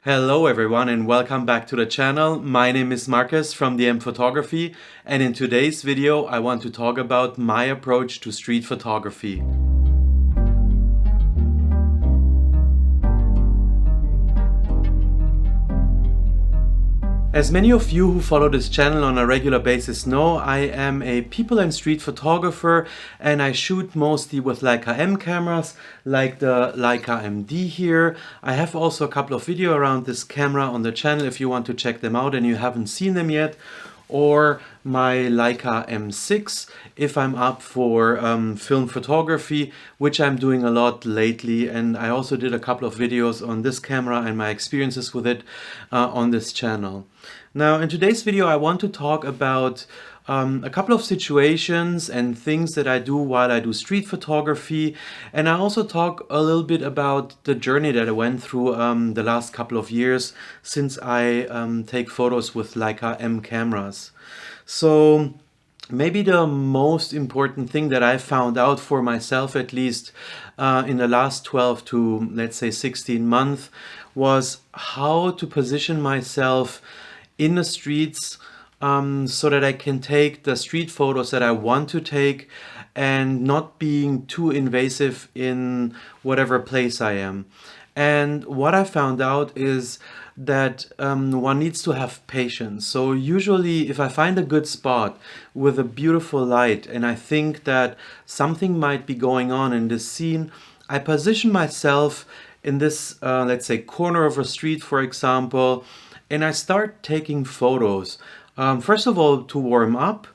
Hello everyone and welcome back to the channel. My name is Marcus from DM Photography, and in today's video I want to talk about my approach to street photography. As many of you who follow this channel on a regular basis know, I am a people and street photographer and I shoot mostly with Leica M cameras like the Leica M-D here. I have also a couple of videos around this camera on the channel if you want to check them out and you haven't seen them yet. Or my Leica M6 if I'm up for film photography, which I'm doing a lot lately, and I also did a couple of videos on this camera and my experiences with it on this channel. Now in today's video I want to talk about a couple of situations and things that I do while I do street photography, and I also talk a little bit about the journey that I went through the last couple of years since I take photos with Leica M cameras. So maybe the most important thing that I found out for myself, at least in the last 12 to let's say 16 months, was how to position myself in the streets so that I can take the street photos that I want to take and not being too invasive in whatever place I am. And what I found out is that one needs to have patience. So usually if I find a good spot with a beautiful light and I think that something might be going on in this scene, I position myself in this, let's say, corner of a street, for example, and I start taking photos. First of all, to warm up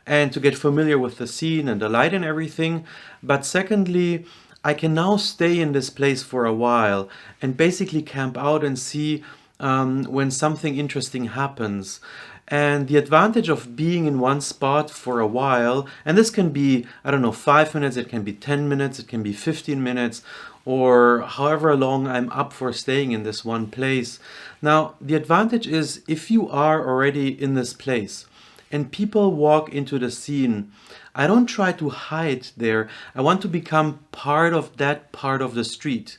and to get familiar with the scene and the light and everything. But secondly, I can now stay in this place for a while and basically camp out and see when something interesting happens. And the advantage of being in one spot for a while, and this can be, I don't know, 5 minutes, it can be 10 minutes, it can be 15 minutes, or however long I'm up for staying in this one place. Now, the advantage is if you are already in this place and people walk into the scene, I don't try to hide there. I want to become part of that part of the street.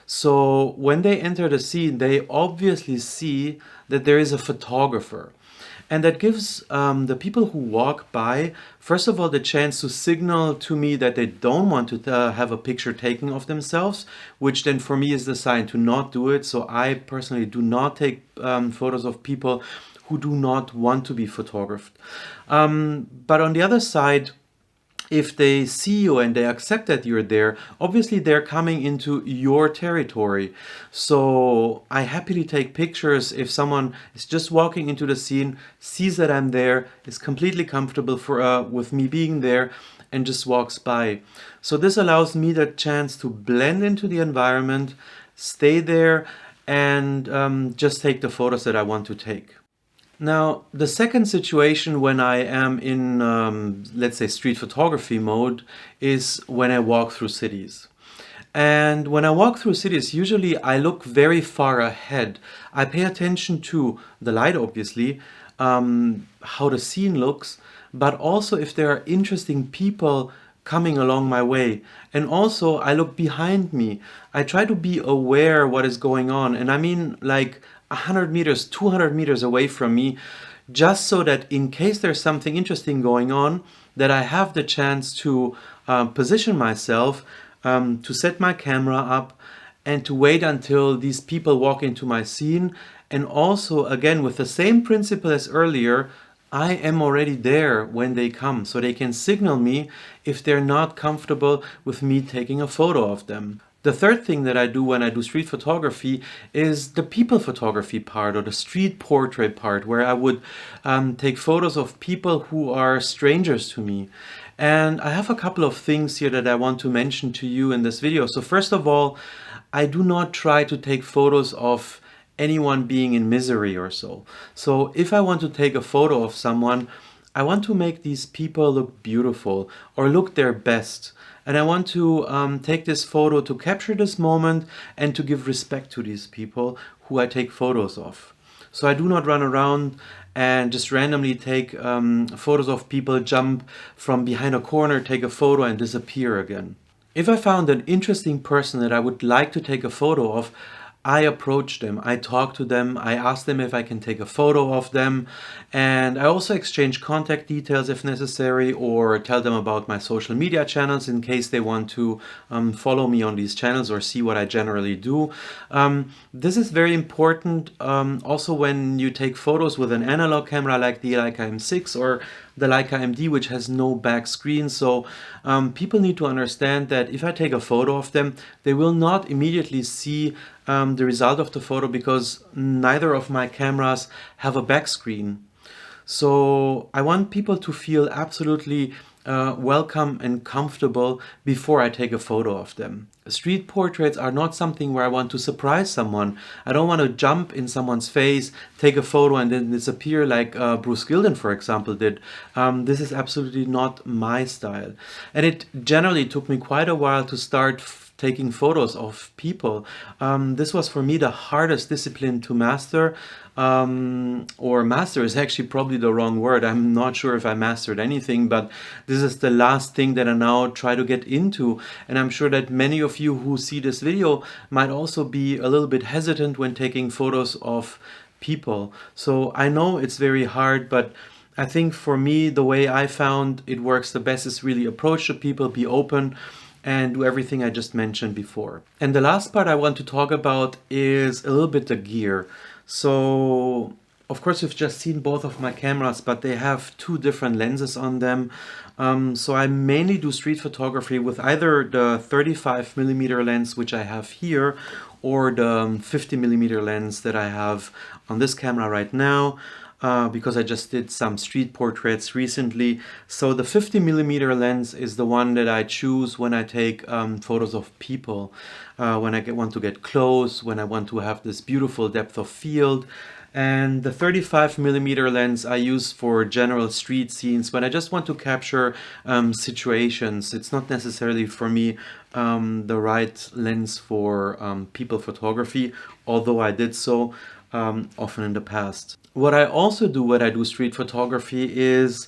So when they enter the scene, they obviously see that there is a photographer. And that gives the people who walk by, first of all, the chance to signal to me that they don't want to have a picture taken of themselves, which then for me is the sign to not do it. So I personally do not take photos of people who do not want to be photographed. But on the other side, if they see you and they accept that you're there, obviously they're coming into your territory. So I happily take pictures if someone is just walking into the scene, sees that I'm there, is completely comfortable with me being there, and just walks by. So this allows me the chance to blend into the environment, stay there, and just take the photos that I want to take. Now, the second situation when I am in, let's say, street photography mode is when I walk through cities. And when I walk through cities, usually I look very far ahead. I pay attention to the light, obviously, how the scene looks, but also if there are interesting people coming along my way. And also I look behind me. I try to be aware what is going on. And I mean like 100 meters, 200 meters away from me, just so that in case there's something interesting going on, that I have the chance to position myself, to set my camera up and to wait until these people walk into my scene. And also, again, with the same principle as earlier, I am already there when they come, so they can signal me if they're not comfortable with me taking a photo of them. The third thing that I do when I do street photography is the people photography part, or the street portrait part, where I would take photos of people who are strangers to me. And I have a couple of things here that I want to mention to you in this video. So first of all, I do not try to take photos of anyone being in misery or so. So if I want to take a photo of someone, I want to make these people look beautiful or look their best. And I want to take this photo to capture this moment and to give respect to these people who I take photos of. So I do not run around and just randomly take photos of people, jump from behind a corner, take a photo and disappear again. If I found an interesting person that I would like to take a photo of, I approach them, I talk to them, I ask them if I can take a photo of them, and I also exchange contact details if necessary, or tell them about my social media channels in case they want to follow me on these channels or see what I generally do. This is very important also when you take photos with an analog camera like the Leica M6 or the Leica M-D, which has no back screen. So people need to understand that if I take a photo of them, they will not immediately see the result of the photo because neither of my cameras have a back screen. So I want people to feel absolutely welcome and comfortable before I take a photo of them. Street portraits are not something where I want to surprise someone. I don't want to jump in someone's face, take a photo and then disappear like Bruce Gilden, for example, did. This is absolutely not my style. And it generally took me quite a while to start taking photos of people. This was for me the hardest discipline to master. Or master is actually probably the wrong word. I'm not sure if I mastered anything, but this is the last thing that I now try to get into. And I'm sure that many of you who see this video might also be a little bit hesitant when taking photos of people. So I know it's very hard, but I think for me, the way I found it works the best is really approach the people, be open, and do everything I just mentioned before. And the last part I want to talk about is a little bit the gear. So, of course, you've just seen both of my cameras, but they have two different lenses on them. So I mainly do street photography with either the 35mm lens, which I have here, or the 50mm lens that I have on this camera right now. Because I just did some street portraits recently. So the 50mm lens is the one that I choose when I take photos of people, when I want to get close, when I want to have this beautiful depth of field. And the 35mm lens I use for general street scenes when I just want to capture situations. It's not necessarily for me the right lens for people photography, although I did so often in the past. What I also do when I do street photography is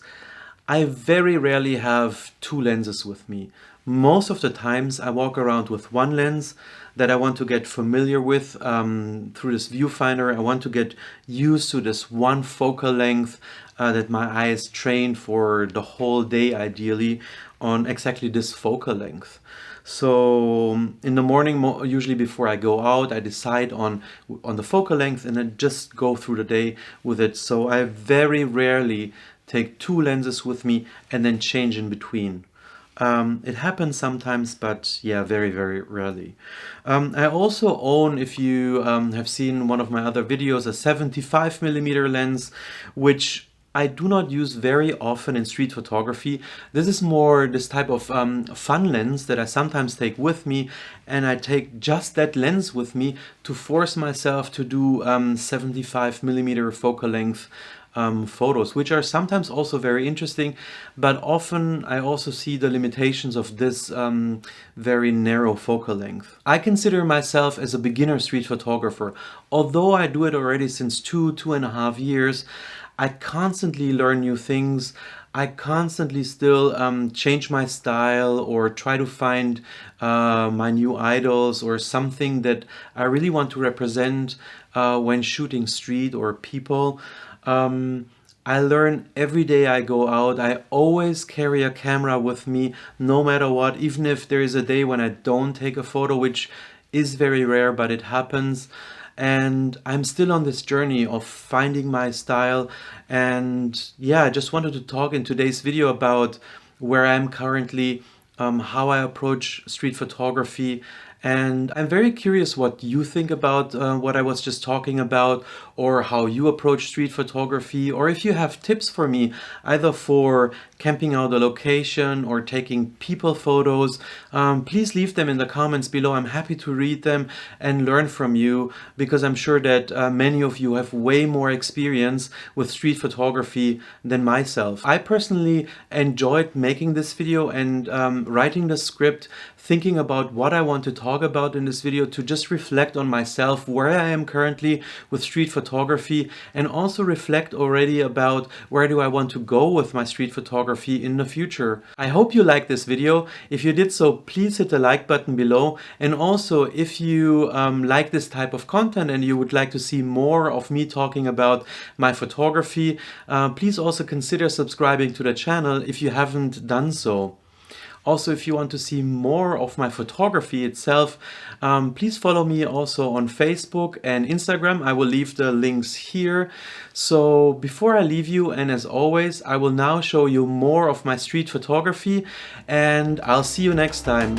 I very rarely have two lenses with me. Most of the times I walk around with one lens that I want to get familiar with through this viewfinder. I want to get used to this one focal length that my eye is trained for the whole day, ideally, on exactly this focal length. So in the morning, usually before I go out, I decide on the focal length and then just go through the day with it. So I very rarely take two lenses with me and then change in between. It happens sometimes, but yeah, very, very rarely. I also own, if you have seen one of my other videos, a 75mm lens, which I do not use very often in street photography. This is more this type of fun lens that I sometimes take with me, and I take just that lens with me to force myself to do 75mm focal length photos, which are sometimes also very interesting, but often I also see the limitations of this very narrow focal length. I consider myself as a beginner street photographer. Although I do it already since 2.5 years, I constantly learn new things. I constantly still change my style or try to find my new idols or something that I really want to represent when shooting street or people. I learn every day I go out. I always carry a camera with me, no matter what, even if there is a day when I don't take a photo, which is very rare, but it happens. And I'm still on this journey of finding my style. And yeah, I just wanted to talk in today's video about where I'm currently, how I approach street photography. And I'm very curious what you think about what I was just talking about, or how you approach street photography, or if you have tips for me, either for camping out a location or taking people photos. Please leave them in the comments below. I'm happy to read them and learn from you, because I'm sure that many of you have way more experience with street photography than myself. I personally enjoyed making this video and writing the script, thinking about what I want to talk talk about in this video, to just reflect on myself, where I am currently with street photography, and also reflect already about where do I want to go with my street photography in the future. I hope you liked this video. If you did so, please hit the like button below. And also, if you like this type of content and you would like to see more of me talking about my photography, please also consider subscribing to the channel if you haven't done so. Also, if you want to see more of my photography itself, please follow me also on Facebook and Instagram. I will leave the links here. So before I leave you, and as always, I will now show you more of my street photography, and I'll see you next time.